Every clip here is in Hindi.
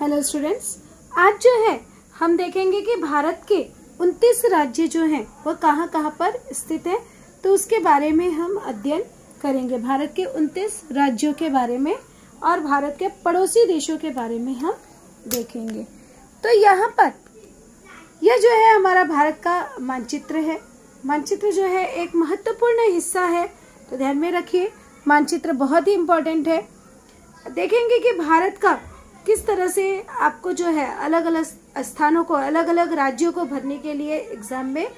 हेलो स्टूडेंट्स, आज जो है हम देखेंगे कि भारत के 29 राज्य जो हैं वो कहाँ कहाँ पर स्थित हैं। तो उसके बारे में हम अध्ययन करेंगे। भारत के 29 राज्यों के बारे में और भारत के पड़ोसी देशों के बारे में हम देखेंगे। तो यहाँ पर यह जो है हमारा भारत का मानचित्र है। मानचित्र जो है एक महत्वपूर्ण हिस्सा है, तो ध्यान में रखिए मानचित्र बहुत ही इम्पोर्टेंट है। देखेंगे कि भारत का किस तरह से आपको जो है अलग अलग स्थानों को, अलग अलग राज्यों को भरने के लिए एग्जाम में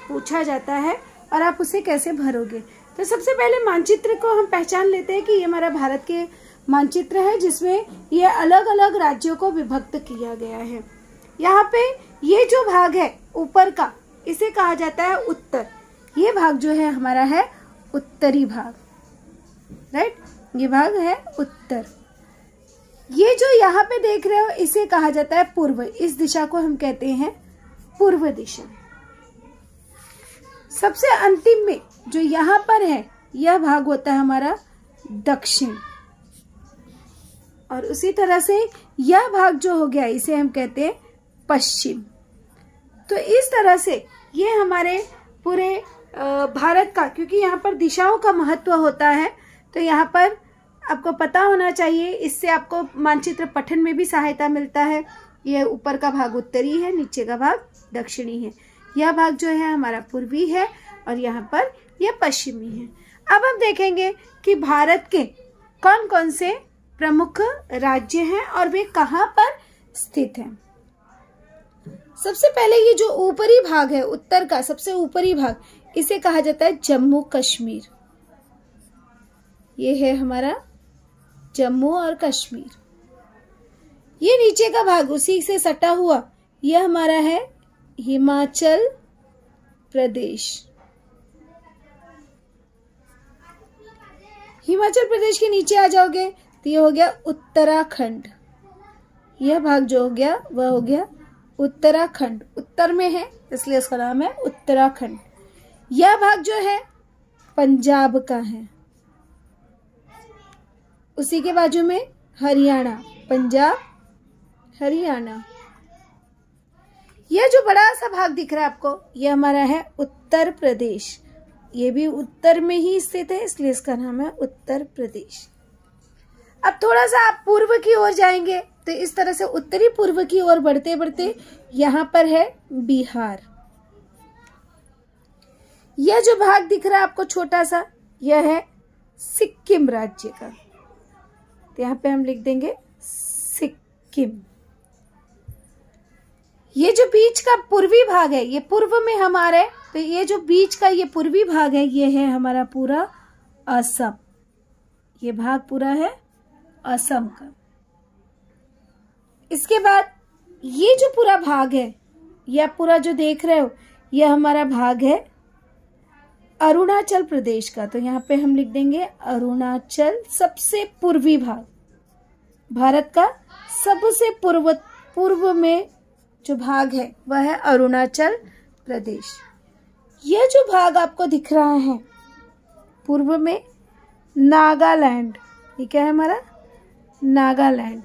पूछा जाता है और आप उसे कैसे भरोगे। तो सबसे पहले मानचित्र को हम पहचान लेते हैं कि ये हमारा भारत के मानचित्र है, जिसमें ये अलग अलग राज्यों को विभक्त किया गया है। यहाँ पे ये जो भाग है ऊपर का, इसे कहा जाता है उत्तर। ये भाग जो है हमारा है उत्तरी भाग, राइट। ये भाग है उत्तर। ये जो यहाँ पे देख रहे हो इसे कहा जाता है पूर्व। इस दिशा को हम कहते हैं पूर्व दिशा। सबसे अंतिम में जो यहाँ पर है यह भाग होता है हमारा दक्षिण, और उसी तरह से यह भाग जो हो गया इसे हम कहते हैं पश्चिम। तो इस तरह से ये हमारे पूरे भारत का, क्योंकि यहाँ पर दिशाओं का महत्व होता है, तो यहाँ पर आपको पता होना चाहिए। इससे आपको मानचित्र पठन में भी सहायता मिलता है। यह ऊपर का भाग उत्तरी है, नीचे का भाग दक्षिणी है। यह भाग जो है हमारा पूर्वी है और यहाँ पर यह पश्चिमी है। अब हम देखेंगे कि भारत के कौन कौन से प्रमुख राज्य हैं और वे कहाँ पर स्थित हैं। सबसे पहले ये जो ऊपरी भाग है, उत्तर का सबसे ऊपरी भाग, इसे कहा जाता है जम्मू कश्मीर। ये है हमारा जम्मू और कश्मीर। ये नीचे का भाग उसी से सटा हुआ, यह हमारा है हिमाचल प्रदेश। हिमाचल प्रदेश के नीचे आ जाओगे तो ये हो गया उत्तराखंड। यह भाग जो हो गया वह हो गया उत्तराखंड। उत्तर में है इसलिए उसका नाम है उत्तराखंड। यह भाग जो है पंजाब का है। उसी के बाजू में हरियाणा, पंजाब हरियाणा। यह जो बड़ा सा भाग दिख रहा है आपको, यह हमारा है उत्तर प्रदेश। ये भी उत्तर में ही स्थित है इसलिए इसका नाम है उत्तर प्रदेश। अब थोड़ा सा आप पूर्व की ओर जाएंगे तो इस तरह से उत्तरी पूर्व की ओर बढ़ते बढ़ते यहाँ पर है बिहार। यह जो भाग दिख रहा है आपको छोटा सा, यह है सिक्किम राज्य का। तो यहाँ पे हम लिख देंगे सिक्किम। ये जो बीच का पूर्वी भाग है, ये पूर्व में हमारे, तो ये जो बीच का ये पूर्वी भाग है, ये है हमारा पूरा असम। ये भाग पूरा है असम का। इसके बाद ये जो पूरा भाग है, यह पूरा जो देख रहे हो, यह हमारा भाग है अरुणाचल प्रदेश का। तो यहाँ पे हम लिख देंगे अरुणाचल, सबसे पूर्वी भाग। भारत का सबसे पूर्व में जो भाग है वह है अरुणाचल प्रदेश। यह जो भाग आपको दिख रहा है पूर्व में, नागालैंड। ये क्या है हमारा नागालैंड।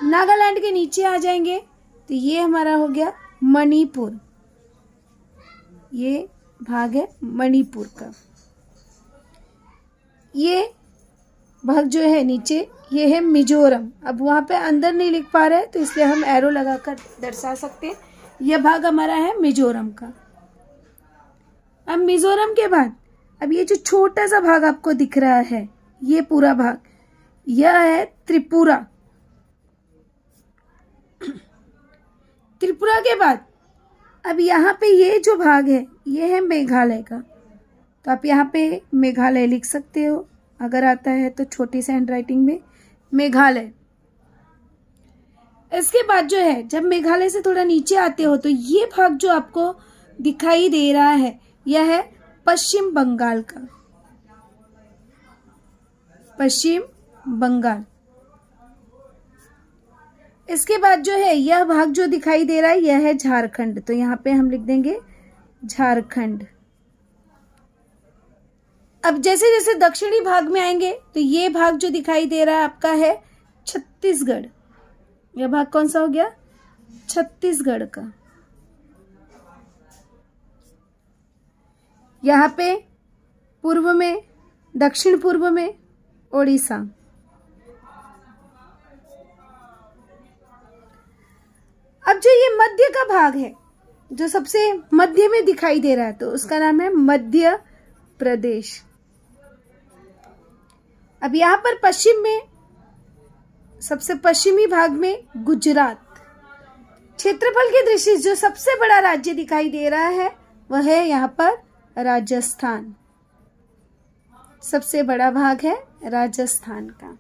नागालैंड के नीचे आ जाएंगे तो ये हमारा हो गया मणिपुर। ये भाग है मणिपुर का। ये भाग जो है नीचे, ये है मिजोरम। अब वहां पे अंदर नहीं लिख पा रहे तो इसलिए हम एरो लगाकर दर्शा सकते हैं। यह भाग हमारा है मिजोरम का। अब मिजोरम के बाद अब ये जो छोटा सा भाग आपको दिख रहा है, ये पूरा भाग, यह है त्रिपुरा। त्रिपुरा के बाद अब यहाँ पे ये जो भाग है ये है मेघालय का। तो आप यहाँ पे मेघालय लिख सकते हो, अगर आता है तो छोटी सी हैंडराइटिंग में मेघालय। इसके बाद जो है जब मेघालय से थोड़ा नीचे आते हो तो ये भाग जो आपको दिखाई दे रहा है यह है पश्चिम बंगाल का। पश्चिम बंगाल। इसके बाद जो है यह भाग जो दिखाई दे रहा है यह है झारखंड। तो यहाँ पे हम लिख देंगे झारखंड। अब जैसे जैसे दक्षिणी भाग में आएंगे तो ये भाग जो दिखाई दे रहा है आपका है छत्तीसगढ़। यह भाग कौन सा हो गया? छत्तीसगढ़ का। यहाँ पे पूर्व में, दक्षिण पूर्व में ओडिशा। अब जो ये मध्य का भाग है, जो सबसे मध्य में दिखाई दे रहा है, तो उसका नाम है मध्य प्रदेश। अब यहाँ पर पश्चिम में, सबसे पश्चिमी भाग में गुजरात। क्षेत्रफल की दृष्टि से जो सबसे बड़ा राज्य दिखाई दे रहा है वह है यहाँ पर राजस्थान। सबसे बड़ा भाग है राजस्थान का।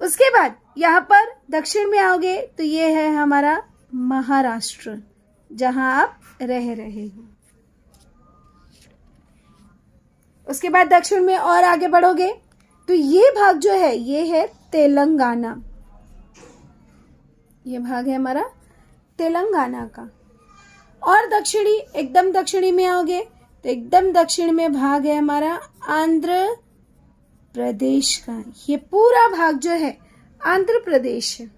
उसके बाद यहाँ पर दक्षिण में आओगे तो ये है हमारा महाराष्ट्र, जहां आप रह रहे हो। उसके बाद दक्षिण में और आगे बढ़ोगे तो ये भाग जो है ये है तेलंगाना। ये भाग है हमारा तेलंगाना का। और दक्षिणी, एकदम दक्षिणी में आओगे तो एकदम दक्षिण में भाग है हमारा आंध्र प्रदेश का। ये पूरा भाग जो है आंध्र प्रदेश है।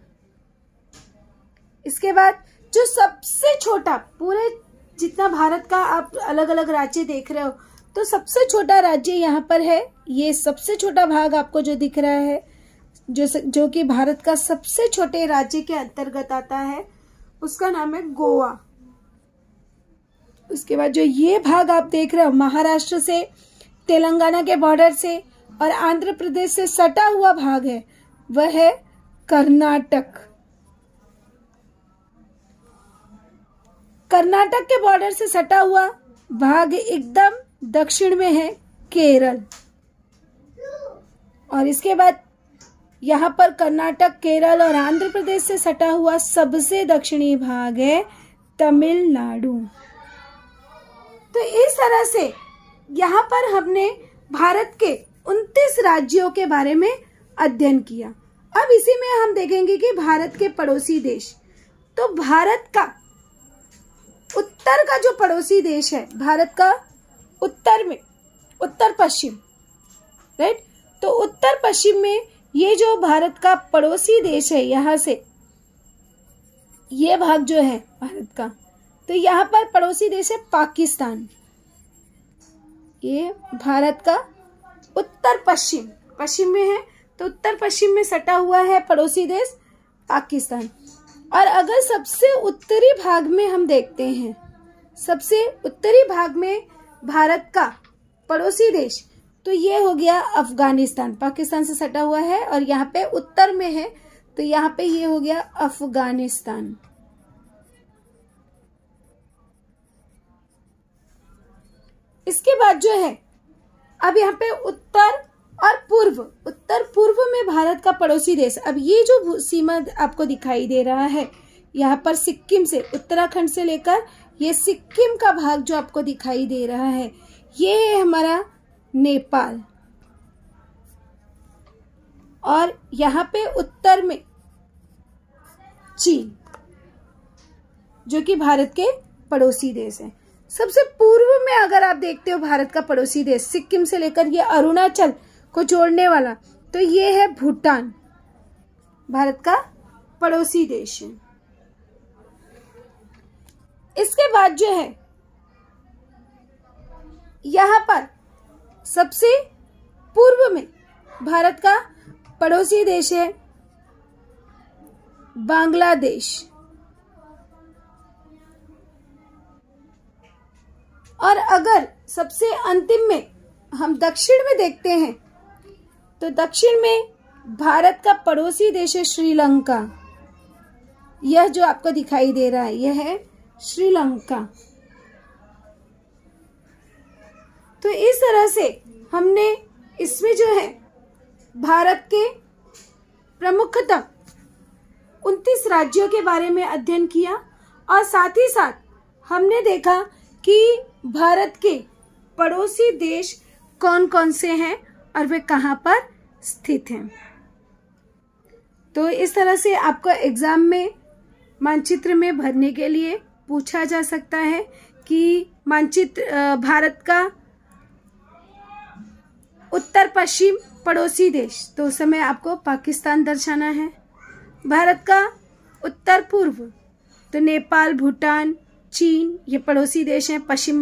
इसके बाद जो सबसे छोटा, पूरे जितना भारत का आप अलग अलग राज्य देख रहे हो, तो सबसे छोटा राज्य यहाँ पर है। ये सबसे छोटा भाग आपको जो दिख रहा है, जो कि भारत का सबसे छोटे राज्य के अंतर्गत आता है, उसका नाम है गोवा। उसके बाद जो ये भाग आप देख रहे हो, महाराष्ट्र से, तेलंगाना के बॉर्डर से और आंध्र प्रदेश से सटा हुआ भाग है, वह है कर्नाटक। कर्नाटक के बॉर्डर से सटा हुआ भाग एकदम दक्षिण में है केरल। और इसके बाद यहाँ पर कर्नाटक, केरल और आंध्र प्रदेश से सटा हुआ सबसे दक्षिणी भाग है तमिलनाडु। तो इस तरह से यहाँ पर हमने भारत के 29 राज्यों के बारे में अध्ययन किया। अब इसी में हम देखेंगे कि भारत के पड़ोसी देश। तो भारत का उत्तर का जो पड़ोसी देश है, भारत का उत्तर में, उत्तर पश्चिम, राइट, तो उत्तर पश्चिम में ये जो भारत का पड़ोसी देश है, यहाँ से ये भाग जो है भारत का, तो यहाँ पर पड़ोसी देश है पाकिस्तान। ये भारत का उत्तर पश्चिम, पश्चिम में है, तो उत्तर पश्चिम में सटा हुआ है पड़ोसी देश पाकिस्तान। और अगर सबसे उत्तरी भाग में हम देखते हैं, सबसे उत्तरी भाग में भारत का पड़ोसी देश, तो ये हो गया अफगानिस्तान। पाकिस्तान से सटा हुआ है और यहाँ पे उत्तर में है, तो यहाँ पे ये हो गया अफगानिस्तान। इसके बाद जो है, अब यहाँ पे उत्तर और पूर्व, उत्तर पूर्व में भारत का पड़ोसी देश। अब ये जो सीमा आपको दिखाई दे रहा है, यहाँ पर सिक्किम से, उत्तराखंड से लेकर ये सिक्किम का भाग जो आपको दिखाई दे रहा है, ये है हमारा नेपाल। और यहाँ पे उत्तर में चीन, जो कि भारत के पड़ोसी देश है। सबसे पूर्व में अगर आप देखते हो भारत का पड़ोसी देश, सिक्किम से लेकर ये अरुणाचल को जोड़ने वाला, तो ये है भूटान, भारत का पड़ोसी देश है। इसके बाद जो है, यहाँ पर सबसे पूर्व में भारत का पड़ोसी देश है बांग्लादेश। और अगर सबसे अंतिम में हम दक्षिण में देखते हैं, तो दक्षिण में भारत का पड़ोसी देश है श्रीलंका। यह जो आपको दिखाई दे रहा है, यह है श्रीलंका। तो इस तरह से हमने इसमें जो है भारत के प्रमुखतः 29 राज्यों के बारे में अध्ययन किया, और साथ ही साथ हमने देखा कि भारत के पड़ोसी देश कौन कौन से हैं और वे कहाँ पर स्थित हैं। तो इस तरह से आपको एग्जाम में मानचित्र में भरने के लिए पूछा जा सकता है कि मानचित्र भारत का उत्तर पश्चिम पड़ोसी देश, तो उस समय आपको पाकिस्तान दर्शाना है। भारत का उत्तर पूर्व, तो नेपाल, भूटान, चीन ये पड़ोसी देश हैं। पश्चिम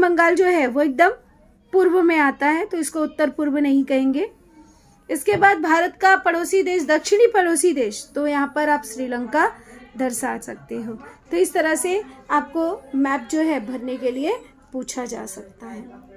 बंगाल जो है वो एकदम पूर्व में आता है, तो इसको उत्तर पूर्व नहीं कहेंगे। इसके बाद भारत का पड़ोसी देश, दक्षिणी पड़ोसी देश, तो यहाँ पर आप श्रीलंका दर्शा सकते हो। तो इस तरह से आपको मैप जो है भरने के लिए पूछा जा सकता है।